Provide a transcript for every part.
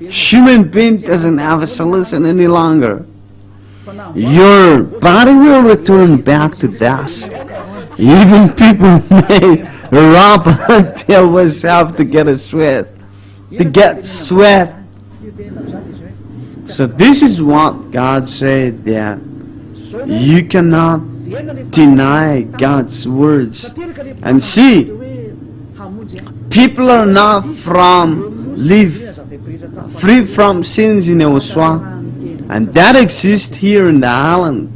human being doesn't have a solution any longer. Your body will return back to dust. Even people may rub themselves have to get sweat. So this is what God said, that you cannot deny God's words. And see, people are not free from sins in hff1, and that exists here in the island.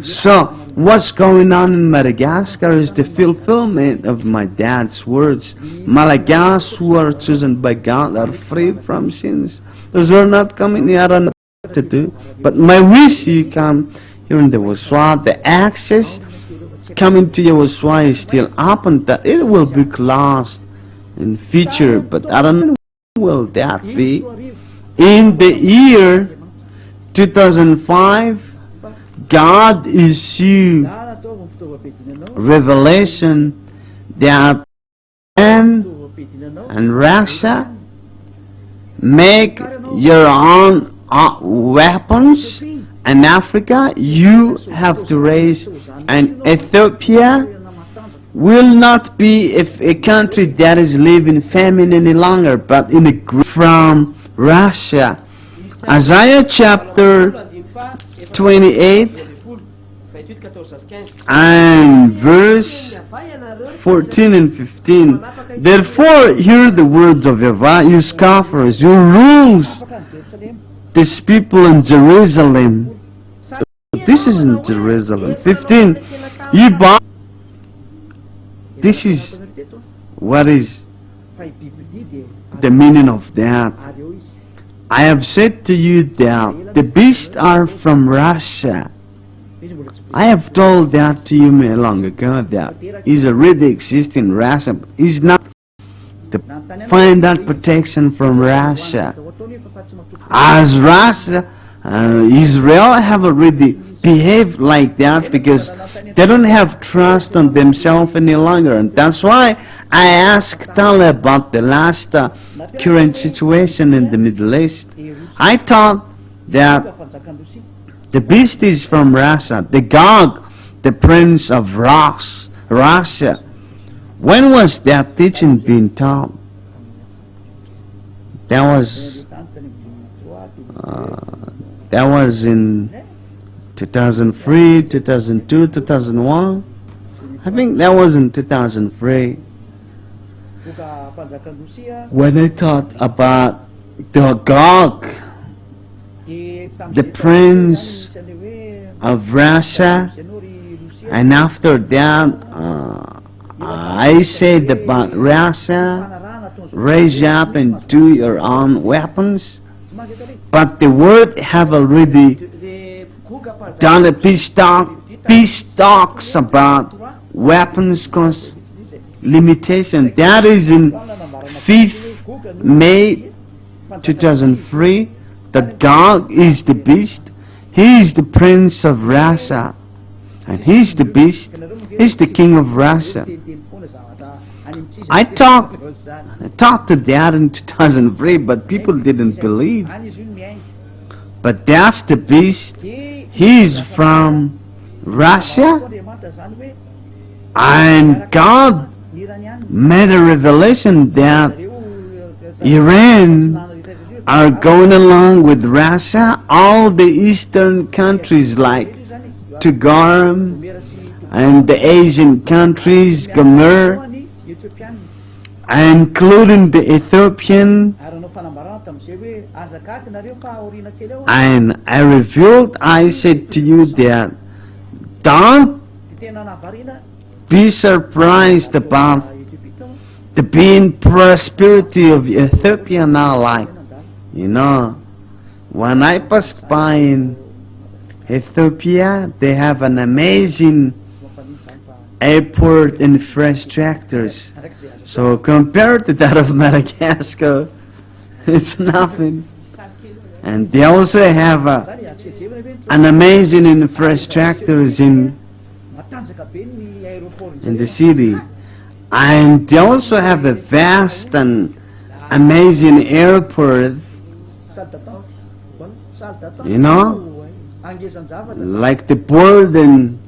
So what's going on in Madagascar is the fulfillment of my dad's words. Malagasy who are chosen by God are free from sins. Those who are not coming here, I don't know what to do. But my wish, you come here in the hff1, the access coming to hff1 is still open, that it will be closed in future, but I don't know when will that be. In the year 2005, God issued revelation that Iran and Russia make your own weapons, and Africa you have to raise, and Ethiopia will not be a country that is living famine any longer, but in a from Russia. Isaiah chapter 28 and verse 14 and 15. Therefore hear the words of Yahweh, you scoffers, you rules these people in Jerusalem. This is in Jerusalem. 15. You bow. This is what is the meaning of that. I have said to you that the beasts are from Russia. I have told that to you long ago, that is already existing in Russia. Is not to find that protection from Russia. As Russia and Israel have already behaved like that, because they don't have trust on themselves any longer. And that's why I asked Tala about the last current situation in the Middle East. I thought that the beast is from Russia, the Gog, the prince of Russia. When was that teaching being taught? That was in 2003, 2002, 2001. I think that was in 2003 when I taught about the Gog, the prince of Russia. And after that I said about Russia, raise up and do your own weapons. But the world have already done a peace talks about weapons cost limitation. That is in 5th May 2003. That God is the beast. He is the prince of Russia, and he's the beast. He's the king of Russia. I talked to that in 2003, but people didn't believe. But that's the beast. He's from Russia, and God made a revelation that Iran are going along with Russia. All the eastern countries like Tugaram and the Asian countries, Gomer, including the Ethiopian. And I revealed, I said to you that don't be surprised about the being prosperity of Ethiopia now. Like, you know, when I passed by in Ethiopia, they have an amazing airport infrastructures. So compared to that of Madagascar, it's nothing. And they also have an amazing infrastructures in the city. And they also have a vast and amazing airport, you know, like the bird and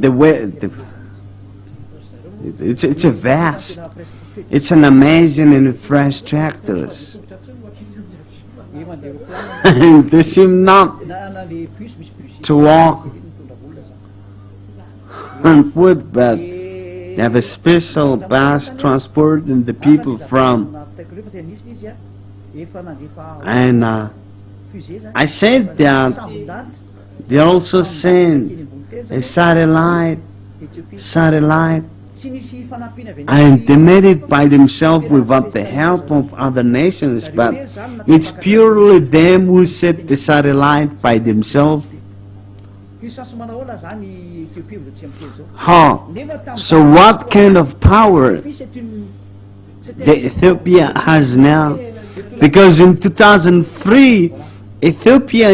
the way it's a vast, it's an amazing infrastructures. And they seem not to walk on foot, but they have a special bus transporting the people from. And I said that they also send a satellite, and they made it by themselves without the help of other nations, but it's purely them who set the satellite by themselves. How? So what kind of power the Ethiopia has now? Because in 2003, Ethiopia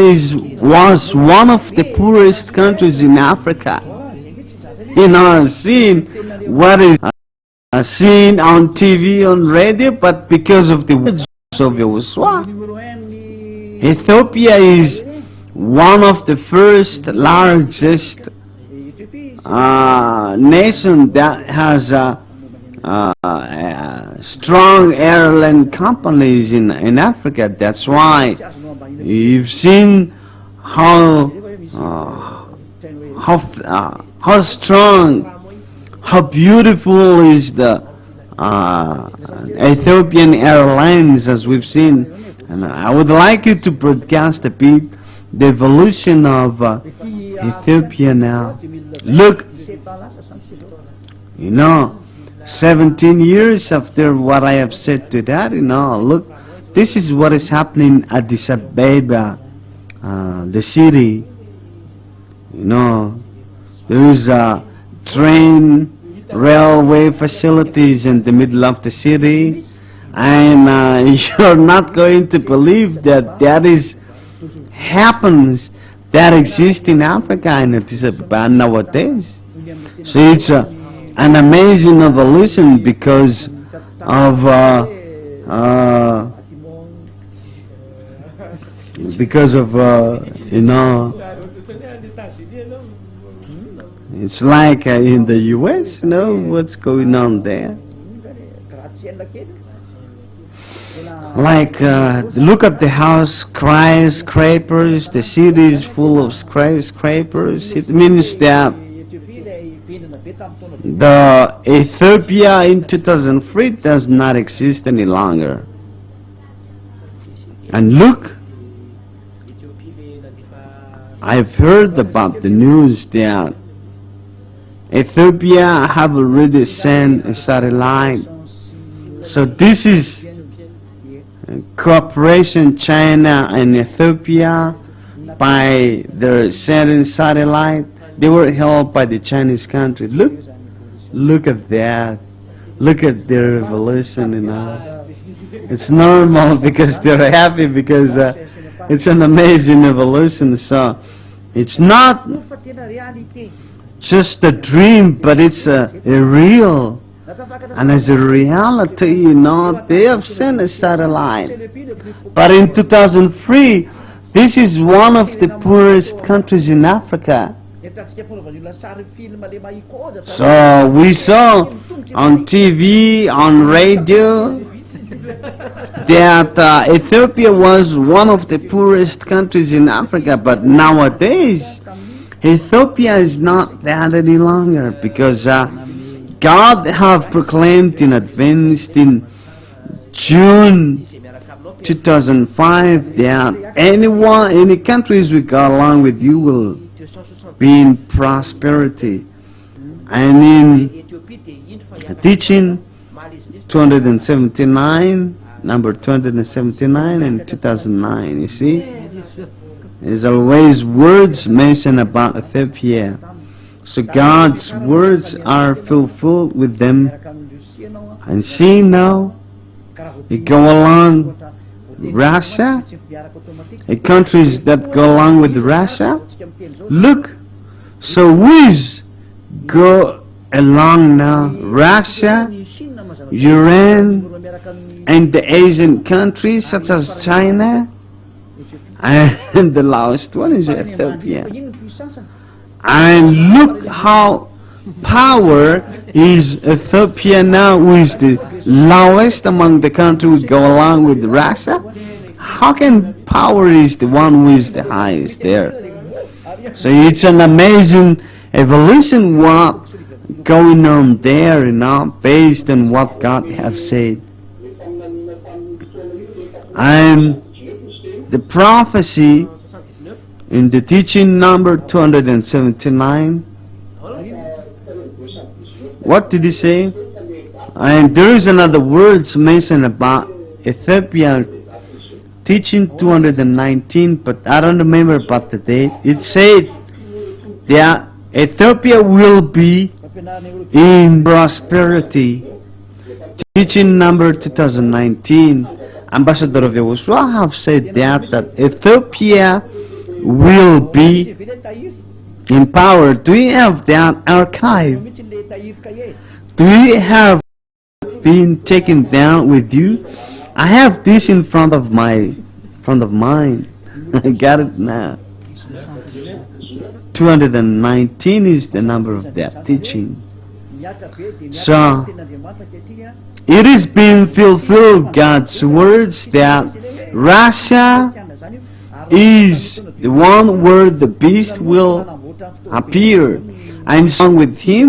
was one of the poorest countries in Africa. You know, seeing what is seen on TV, on radio, but because of the words of Yahuswa, Ethiopia is one of the first largest nation that has strong airline companies in Africa. That's why you've seen how strong, how beautiful is the Ethiopian Airlines, as we've seen. And I would like you to broadcast a bit the evolution of Ethiopia now. Look, you know, 17 years after what I have said to that, you know, look, this is what is happening at Addis Ababa, the city. You know, there is a train, railway facilities in the middle of the city, and you're not going to believe that that exists in Africa and Addis Ababa nowadays. So it's an amazing evolution because of you know, it's like in the US, you know, what's going on there. Like, look at the house, skyscrapers, the city is full of skyscrapers. It means that the Ethiopia in 2003 does not exist any longer. And look, I've heard about the news that Ethiopia have already sent a satellite. So this is cooperation, China and Ethiopia, by their sending satellite. They were helped by the Chinese country. Look at that. Look at their revolution, you know. It's normal because they're happy because it's an amazing evolution. So it's not just a dream, but it's a real. And as a reality, you know, they have sent a satellite. But in 2003, this is one of the poorest countries in Africa. So we saw on TV, on radio, that Ethiopia was one of the poorest countries in Africa. But nowadays, Ethiopia is not that any longer because God have proclaimed in advance in June 2005 that any countries we go along with you will be in prosperity. And in teaching 279, number 279 and 2009, you see, there's always words mentioned about Ethiopia. So God's words are fulfilled with them. And see now, you go along Russia, countries that go along with Russia, look, so who is go along now? Russia, Iran, and the Asian countries such as China, and the last one is Ethiopia. And look how power is Ethiopia now, who is the lowest among the countries who go along with Russia. How can power is the one who is the highest there? So it's an amazing evolution what going on there, based on what God have said. And the prophecy in the teaching number 279, what did he say? And there is another words mentioned about Ethiopia, teaching 219, but I don't remember about the date. It said that Ethiopia will be in prosperity. Teaching number 2019, Ambassador of Yahushua have said that Ethiopia will be in power. Do you have that archive? Do you have been taken down with you? I have this in front of mine. I got it now. 219 is the number of that teaching. So it is being fulfilled, God's words, that Russia is the one where the beast will appear, and song with him